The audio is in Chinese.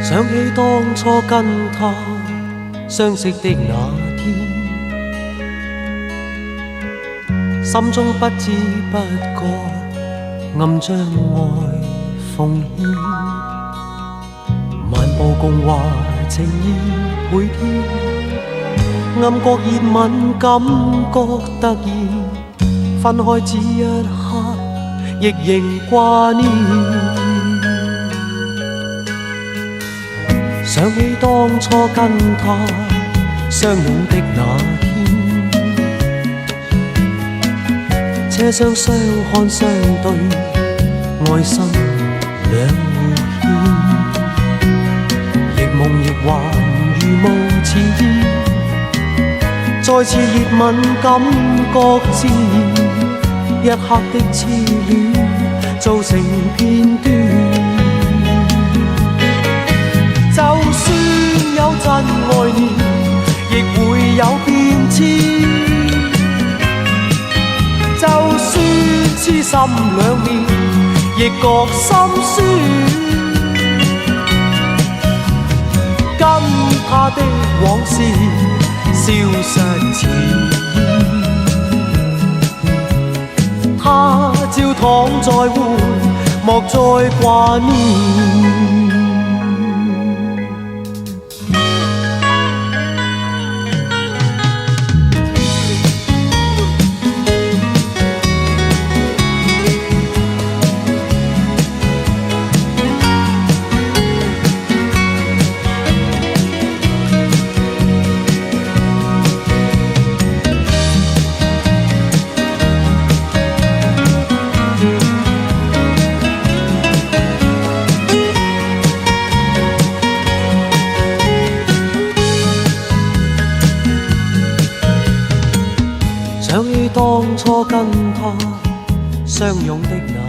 想起當初跟他相識的那天，心中不知不覺暗將愛奉獻，漫步共話情意倍添，暗覺熱吻感覺突然，分開只一刻亦仍掛念。想起當初跟他相擁的那天，車廂相看相對，愛心兩互牽，亦夢亦幻如無前意，再次熱吻感覺自然，一刻的痴戀造成片段。就算有真愛念，亦會有變遷。就算痴心兩面，亦覺心酸。跟他的往事消失前，他照躺在換，莫再掛念。想起當初跟他相擁的那